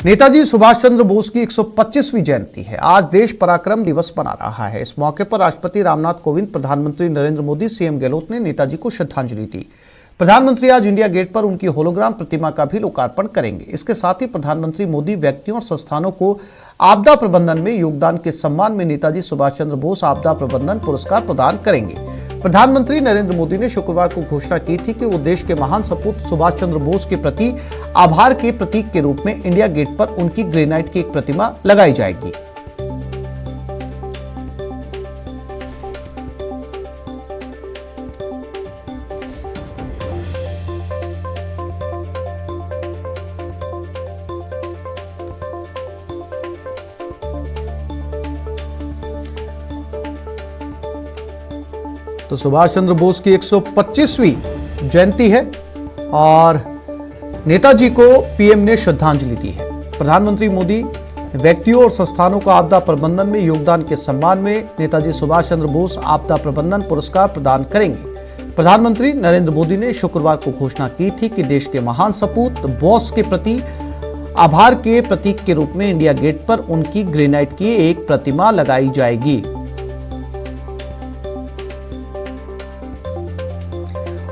नेताजी सुभाष चंद्र बोस की 125वीं जयंती है। आज देश पराक्रम दिवस मना रहा है। इस मौके पर राष्ट्रपति रामनाथ कोविंद, प्रधानमंत्री नरेंद्र मोदी, सीएम गहलोत ने नेताजी को श्रद्धांजलि दी। प्रधानमंत्री आज इंडिया गेट पर उनकी होलोग्राम प्रतिमा का भी लोकार्पण करेंगे। इसके साथ ही प्रधानमंत्री मोदी व्यक्तियों और संस्थानों को आपदा प्रबंधन में योगदान के सम्मान में नेताजी सुभाष चंद्र बोस आपदा प्रबंधन पुरस्कार प्रदान करेंगे। प्रधानमंत्री नरेंद्र मोदी ने शुक्रवार को घोषणा की थी कि वो देश के महान सपूत सुभाष चंद्र बोस के प्रति आभार के प्रतीक के रूप में इंडिया गेट पर उनकी ग्रेनाइट की एक प्रतिमा लगाई जाएगी। तो सुभाष चंद्र बोस की 125वीं जयंती है और नेताजी को पीएम ने श्रद्धांजलि दी है। प्रधानमंत्री मोदी व्यक्तियों और संस्थानों को आपदा प्रबंधन में योगदान के सम्मान में नेताजी सुभाष चंद्र बोस आपदा प्रबंधन पुरस्कार प्रदान करेंगे। प्रधानमंत्री नरेंद्र मोदी ने शुक्रवार को घोषणा की थी कि देश के महान सपूत बोस के प्रति आभार के प्रतीक के रूप में इंडिया गेट पर उनकी ग्रेनाइट की एक प्रतिमा लगाई जाएगी।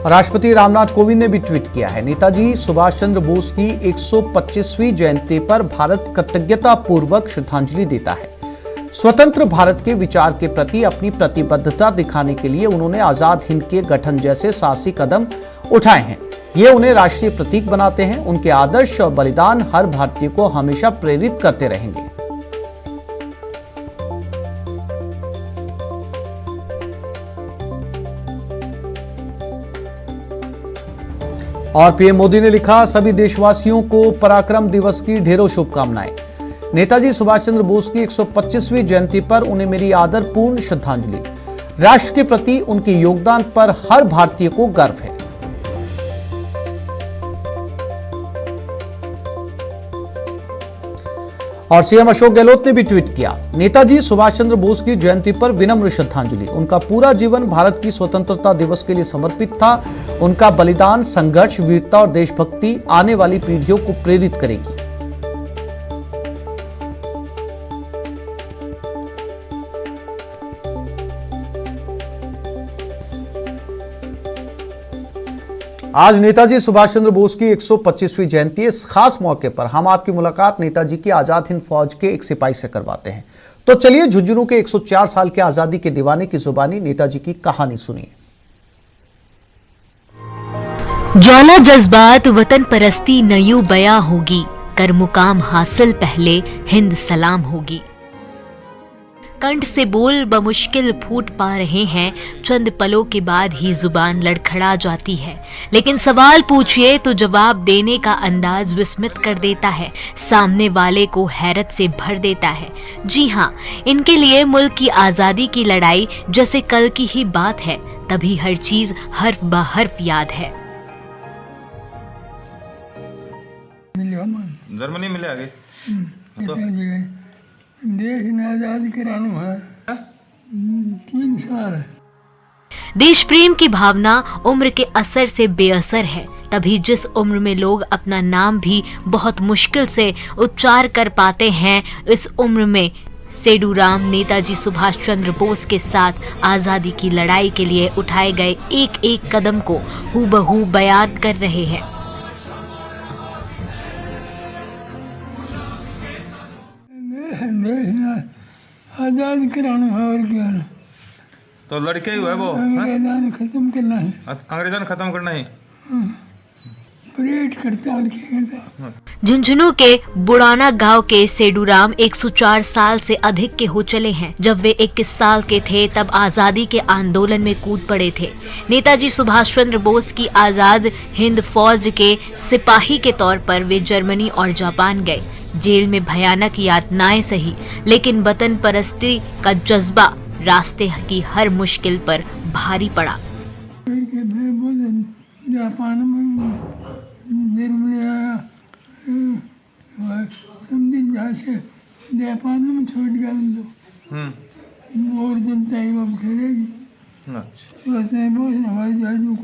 राष्ट्रपति रामनाथ कोविंद ने भी ट्वीट किया है, नेताजी सुभाष चंद्र बोस की 125वीं जयंती पर भारत कृतज्ञता पूर्वक श्रद्धांजलि देता है। स्वतंत्र भारत के विचार के प्रति अपनी प्रतिबद्धता दिखाने के लिए उन्होंने आजाद हिंद के गठन जैसे साहसी कदम उठाए हैं। ये उन्हें राष्ट्रीय प्रतीक बनाते हैं। उनके आदर्श और बलिदान हर भारतीय को हमेशा प्रेरित करते रहेंगे। और पीएम मोदी ने लिखा, सभी देशवासियों को पराक्रम दिवस की ढेरों शुभकामनाएं। नेताजी सुभाष चंद्र बोस की 125वीं जयंती पर उन्हें मेरी आदरपूर्ण श्रद्धांजलि। राष्ट्र के प्रति उनके योगदान पर हर भारतीय को गर्व है। और सीएम अशोक गहलोत ने भी ट्वीट किया, नेताजी सुभाष चंद्र बोस की जयंती पर विनम्र श्रद्धांजलि। उनका पूरा जीवन भारत की स्वतंत्रता दिवस के लिए समर्पित था। उनका बलिदान, संघर्ष, वीरता और देशभक्ति आने वाली पीढ़ियों को प्रेरित करेगी। आज नेताजी सुभाष चंद्र बोस की 125वीं जयंती है। इस खास मौके पर हम आपकी मुलाकात नेताजी की आजाद हिंद फौज के एक सिपाही से करवाते हैं। तो चलिए झुंझुनू के 104 साल के आजादी के दीवाने की जुबानी नेताजी की कहानी सुनिए। ज्वाला जज्बात वतन परस्ती नयू बया होगी, कर मुकाम हासिल पहले हिंद सलाम होगी। कंठ से बोल बमुश्किल फूट पा रहे हैं, चंद पलों के बाद ही जुबान लड़खड़ा जाती है। लेकिन सवाल पूछिए तो जवाब देने का अंदाज विस्मित कर देता है, सामने वाले को हैरत से भर देता है। जी हाँ, इनके लिए मुल्क की आज़ादी की लड़ाई जैसे कल की ही बात है, तभी हर चीज हर्फ ब हर्फ याद है। जर्मनी मिले आगे तो देश ने आजाद कराना है 3 साल। देश प्रेम की भावना उम्र के असर से बेअसर है। तभी जिस उम्र में लोग अपना नाम भी बहुत मुश्किल से उच्चार कर पाते हैं, इस उम्र में सेडूराम नेताजी सुभाष चंद्र बोस के साथ आजादी की लड़ाई के लिए उठाए गए एक एक कदम को हूबहू बयान कर रहे हैं। देश ने आजाद कराना है और क्या है? तो लड़के ही हुए वो अंग्रेजान खत्म करना है। अंग्रेजन खत्म करना है। परेड करता और क्या करता। झुंझुनू के बुड़ाना गांव के सेडूराम 104 साल से अधिक के हो चले हैं। जब वे 21 साल के थे तब आजादी के आंदोलन में कूद पड़े थे। नेताजी सुभाष चंद्र बोस की आजाद हिंद फौज के सिपाही के तौर पर वे जर्मनी और जापान गए। जेल में भयानक यातनाएं सही, लेकिन वतन परस्ती का जज्बा रास्ते की हर मुश्किल पर भारी पड़ा। जापान में जर्मनी आया, जापान में छोड़ गया और जनता ही अब खेलेगी। हवाई जहाज में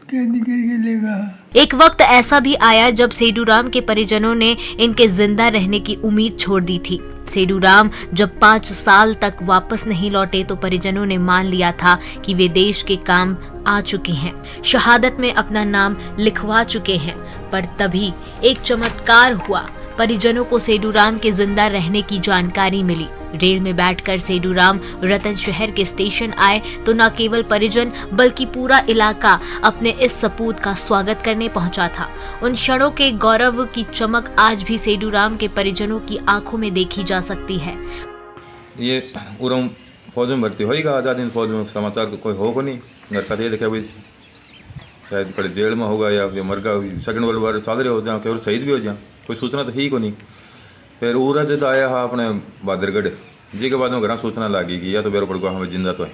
कैद करके लेगा। एक वक्त ऐसा भी आया जब सेडूराम के परिजनों ने इनके जिंदा रहने की उम्मीद छोड़ दी थी। सेडूराम जब 5 साल तक वापस नहीं लौटे तो परिजनों ने मान लिया था कि वे देश के काम आ चुके हैं, शहादत में अपना नाम लिखवा चुके हैं। पर तभी एक चमत्कार हुआ। परिजनों को सेडूराम के जिंदा रहने की जानकारी मिली। रेल में बैठकर सेडूराम रतन शहर के स्टेशन आए तो न केवल परिजन बल्कि पूरा इलाका अपने इस सपूत का स्वागत करने पहुंचा था। उन क्षणों के गौरव की चमक आज भी सेडूराम के परिजनों की आंखों में देखी जा सकती है। ये उरम फौज में भर्ती होएगा, आज़ादी में फौज में समाचार कोई हो को नहीं। घर का ये देखा भाई शायद कड़े जेल में होगा या मर गया, सेकंड वर्ल्ड वार चल रहे हो जाए, केवल शहीद भी हो जाए, कोई सूचना तो ही को नहीं। फिर उरा जब आया हा अपने बहादुरगढ़ जी के बाद में घर सूचना लगी कि या तो बेरो पड़ गया हमें जिंदा तो है।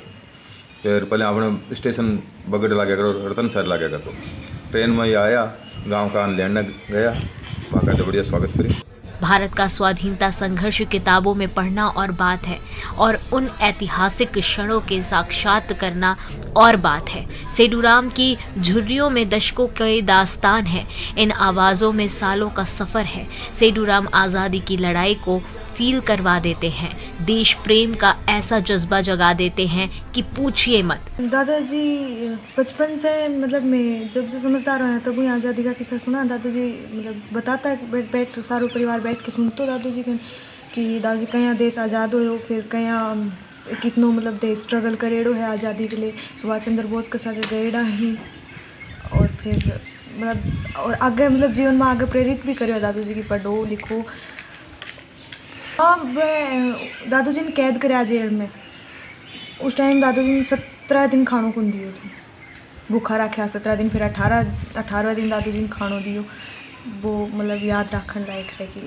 फिर पहले अपने स्टेशन बगड़ लागे करो, रतन शहर लागे कर, तो ट्रेन में ही आया, गाँव का लेने गया, वहाँ का बढ़िया स्वागत करी। भारत का स्वाधीनता संघर्ष किताबों में पढ़ना और बात है और उन ऐतिहासिक क्षणों के साक्षात करना और बात है। सेडूराम की झुर्रियों में दशकों के दास्तान है, इन आवाज़ों में सालों का सफ़र है। सेडूराम आज़ादी की लड़ाई को फील करवा देते हैं, देश प्रेम का ऐसा जज्बा जगा देते हैं कि पूछिए मत। दादाजी बचपन से मतलब मैं जब से समझदार हुआ तब ही आज़ादी का किस्सा सुना। दादाजी मतलब बताता है कि बैठ सारो परिवार बैठ के सुनते दादाजी कि दादाजी कहीं देश आज़ाद हो, फिर कहीं कितनों मतलब देश स्ट्रगल करेड़ो है आज़ादी के लिए, सुभाष चंद्र बोस के साथ गएड़ा ही, और फिर मतलब और आगे मतलब जीवन में आगे प्रेरित भी करो दादाजी की पढ़ो लिखो। हाँ, दादाजी ने कैद कराया जेल में। उस टाइम दादाजी ने 17 दिन खानों को दियो थी, भूखा रखा 17 दिन, फिर 18वें दिन दादाजी ने खानों दियो। वो मतलब याद रखने लायक है कि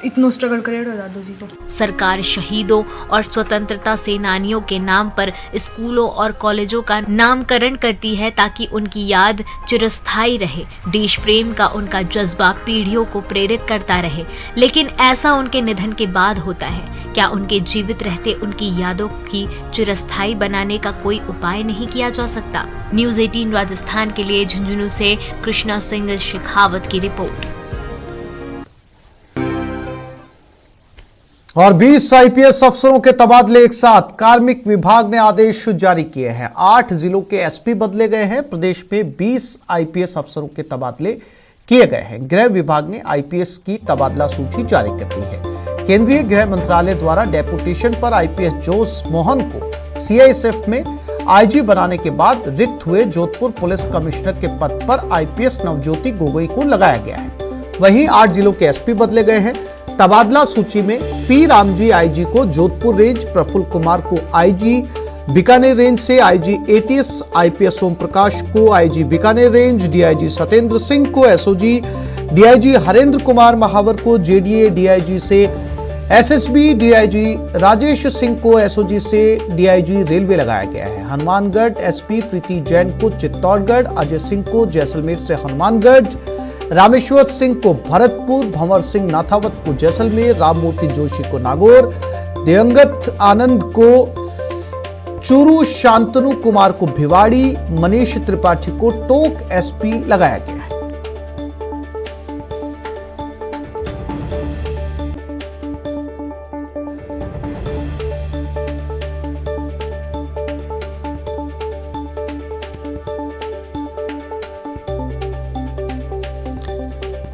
इतना स्ट्रगल करे दादाजी को। सरकार शहीदों और स्वतंत्रता सेनानियों के नाम पर स्कूलों और कॉलेजों का नामकरण करती है ताकि उनकी याद चिरस्थायी रहे, देश प्रेम का उनका जज्बा पीढ़ियों को प्रेरित करता रहे। लेकिन ऐसा उनके निधन के बाद होता है क्या? उनके जीवित रहते उनकी यादों की चिरस्थायी बनाने का कोई उपाय नहीं किया जा सकता? न्यूज़ 18 राजस्थान के लिए झुंझुनू से कृष्णा सिंह शेखावत की रिपोर्ट। और 20 आईपीएस अफसरों के तबादले एक साथ, कार्मिक विभाग ने आदेश जारी किए हैं। 8 जिलों के एसपी बदले गए हैं। प्रदेश में 20 आईपीएस अफसरों के तबादले किए गए हैं। गृह विभाग ने आईपीएस की तबादला सूची जारी कर दी है। केंद्रीय गृह मंत्रालय द्वारा डेपुटेशन पर आईपीएस जोस मोहन को सीआईएसएफ में आईजी बनाने के बाद रिक्त हुए जोधपुर पुलिस कमिश्नर के पद पर आईपीएस नवज्योति गोगोई को लगाया गया है। वहीं 8 जिलों के एसपी बदले गए हैं। तबादला सूची में पी रामजी आईजी को जोधपुर रेंज, प्रफुल्ल कुमार को आईजी बीकानेर रेंज से IG ATS, IPS Om Prakash को IG Bikaner range, DIG Satyendra Singh को एसओजी, डीआईजी हरेंद्र कुमार महावर को जेडीए डीआईजी से एसएसबी, डीआईजी राजेश सिंह को एसओजी से डीआईजी रेलवे लगाया गया है। हनुमानगढ़ एसपी प्रीति जैन को चित्तौड़गढ़, अजय सिंह को जैसलमेर से हनुमानगढ़, रामेश्वर सिंह को भरतपुर, भंवर सिंह नाथावत को जैसलमेर, राममूर्ति जोशी को नागौर, दिवंगत आनंद को चूरू, शांतनु कुमार को भिवाड़ी, मनीष त्रिपाठी को टोंक एसपी लगाया गया है।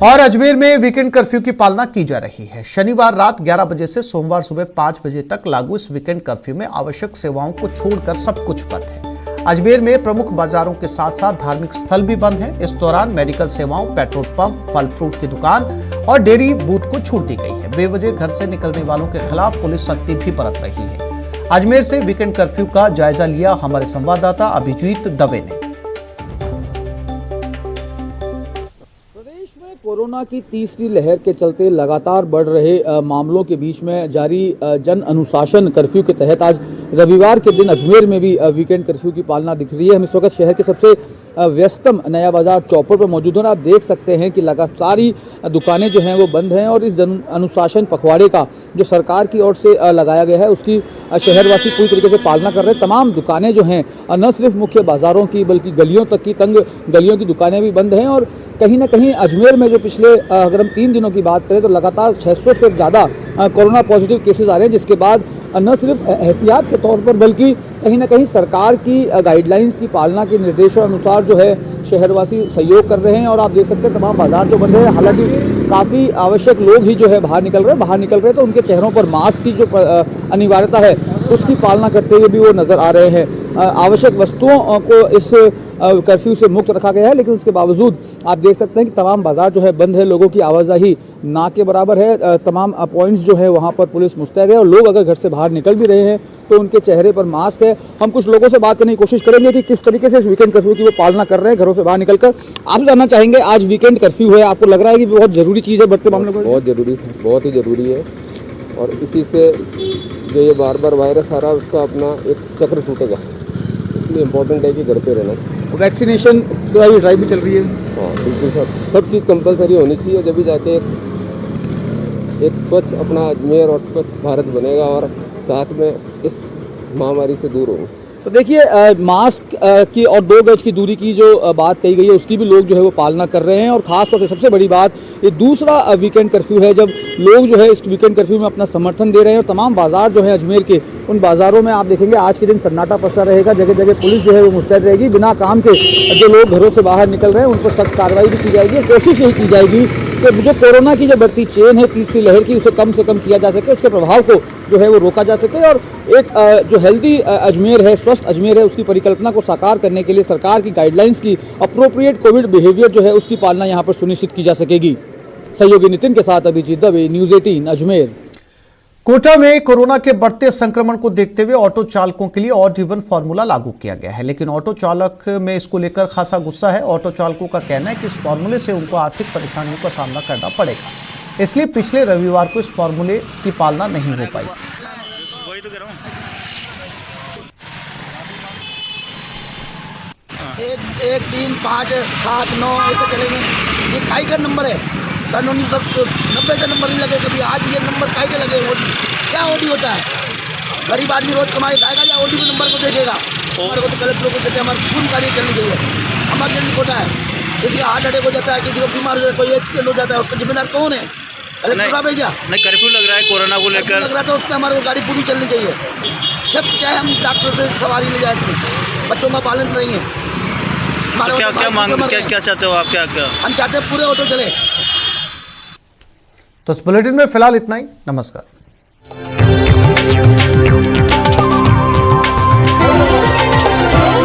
और अजमेर में वीकेंड कर्फ्यू की पालना की जा रही है। शनिवार रात 11 बजे से सोमवार सुबह 5 बजे तक लागू इस वीकेंड कर्फ्यू में आवश्यक सेवाओं को छोड़कर सब कुछ बंद है। अजमेर में प्रमुख बाजारों के साथ साथ धार्मिक स्थल भी बंद है। इस दौरान मेडिकल सेवाओं, पेट्रोल पंप, फल फ्रूट की दुकान और डेयरी बूथ को छूट दी गई है। बेवजह घर से निकलने वालों के खिलाफ पुलिस सख्ती भी बरत रही है। अजमेर से वीकेंड कर्फ्यू का जायजा लिया हमारे संवाददाता अभिजीत दवे ने। कोरोना की तीसरी लहर के चलते लगातार बढ़ रहे मामलों के बीच में जारी जन अनुशासन कर्फ्यू के तहत आज रविवार के दिन अजमेर में भी वीकेंड कर्फ्यू की पालना दिख रही है। हम इस वक्त शहर के सबसे व्यस्तम नया बाजार चौपर पर मौजूद हैं और आप देख सकते हैं कि लगातार ही दुकानें जो हैं वो बंद हैं और इस जन अनुशासन पखवाड़े का जो सरकार की ओर से लगाया गया है उसकी शहरवासी पूरी तरीके से पालना कर रहे हैं। तमाम दुकानें जो हैं न सिर्फ मुख्य बाज़ारों की बल्कि गलियों तक की तंग गलियों की दुकानें भी बंद हैं। और कहीं ना कहीं अजमेर में जो पिछले अगर हम 3 दिनों की बात करें तो लगातार 600 से ज़्यादा कोरोना पॉजिटिव केसेस आ रहे हैं, जिसके बाद न सिर्फ एहतियात के तौर पर बल्कि कहीं ना कहीं सरकार की गाइडलाइंस की पालना के निर्देशों अनुसार जो है शहरवासी सहयोग कर रहे हैं। और आप देख सकते हैं तमाम बाजार जो बंद है, हालांकि काफ़ी आवश्यक लोग ही जो है बाहर निकल रहे हैं तो उनके चेहरों पर मास्क की जो अनिवार्यता है उसकी पालना करते हुए भी वो नज़र आ रहे हैं। आवश्यक वस्तुओं को इस कर्फ्यू से मुक्त रखा गया है, लेकिन उसके बावजूद आप देख सकते हैं कि तमाम बाजार जो है बंद है, लोगों की आवाजाही ना के बराबर है। तमाम पॉइंट्स जो है वहाँ पर पुलिस मुस्तैद है और लोग अगर घर से बाहर निकल भी रहे हैं तो उनके चेहरे पर मास्क है। हम कुछ लोगों से बात करने की कोशिश करेंगे कि किस तरीके से इस वीकेंड कर्फ्यू की वो पालना कर रहे हैं घरों से बाहर निकलकर। आप जानना चाहेंगे आज वीकेंड कर्फ्यू है, आपको लग रहा है कि बहुत ज़रूरी चीज़ है बढ़ते मामले में? बहुत ही ज़रूरी है और इसी से जो ये बार बार वायरस आ रहा है उसका अपना एक चक्र टूटेगा, इसलिए इम्पोर्टेंट है कि घर पे रहना चाहिए। वैक्सीनेशन की ड्राइव भी चल रही है। हाँ बिल्कुल सर, सब चीज़ कंपलसरी होनी चाहिए, जब भी जाके एक स्वच्छ अपना अजमेर और स्वच्छ भारत बनेगा और साथ में इस महामारी से दूर होंगे। तो देखिए मास्क की और 2 गज की दूरी की जो बात कही गई है उसकी भी लोग जो है वो पालना कर रहे हैं। और ख़ास तौर से सबसे बड़ी बात ये दूसरा वीकेंड कर्फ्यू है जब लोग जो है इस वीकेंड कर्फ्यू में अपना समर्थन दे रहे हैं। और तमाम बाज़ार जो है अजमेर के उन बाज़ारों में आप देखेंगे आज के दिन सन्नाटा पसरा रहेगा, जगह जगह पुलिस जो है वो मुस्तैद रहेगी। बिना काम के जो लोग घरों से बाहर निकल रहे हैं उन पर सख्त कार्रवाई भी की जाएगी। कोशिश यही की जाएगी कि जो कोरोना की जो बढ़ती चेन है तीसरी लहर की उसे कम से कम किया जा सके, उसके प्रभाव को जो है वो रोका जा सके और एक जो हेल्दी अजमेर है, स्वस्थ अजमेर है, उसकी परिकल्पना को साकार करने के लिए सरकार की गाइडलाइंस की अप्रोप्रिएट कोविड बिहेवियर जो है उसकी पालना यहाँ पर सुनिश्चित की जा सकेगी। सहयोगी नितिन के साथ अभिजीत दवे, न्यूज़ 18 अजमेर। कोटा में कोरोना के बढ़ते संक्रमण को देखते हुए ऑटो चालकों के लिए ऑड इवन फॉर्मूला लागू किया गया है, लेकिन ऑटो चालक में इसको लेकर खासा गुस्सा है। ऑटो चालकों का कहना है कि इस फॉर्मूले से उनको आर्थिक परेशानियों का सामना करना पड़ेगा, इसलिए पिछले रविवार को इस फॉर्मूले की पालना नहीं हो पाई। एक 3 5 7 9 ऐसे चलेंगे। ये काई का नंबर है, सन 1990 से नंबर नहीं लगे कभी, आज ये नंबर काई के लगे। ओडी क्या ओडी होता है? गरीब आदमी रोज कमाई खाएगा या ओडी के नंबर को देखेगा? हमारे को तो कलेक्टर को देते, हमारी पूरी गाड़ी चलनी गई है। इमरजेंसी कोटा है, किसी का हार्ट अटैक हो जाता है, किसी को बीमार हो जाता है, कोई एक्सीडेंट हो जाता है, उसका जिम्मेदार कौन है? कलेक्टर साहब भेजा नहीं, कर्फ्यू लग रहा है कोरोना को लेकर लग रहा है, तो उसमें हमारे को गाड़ी पूरी चलनी चाहिए। जब चाहे हम डॉक्टर से सवारी ले जाए, बच्चों का पालन करेंगे। तो क्या चाहते हो आप? क्या हम चाहते हैं पूरे ऑटो चले। तो इस बुलेटिन में फिलहाल इतना ही। नमस्कार।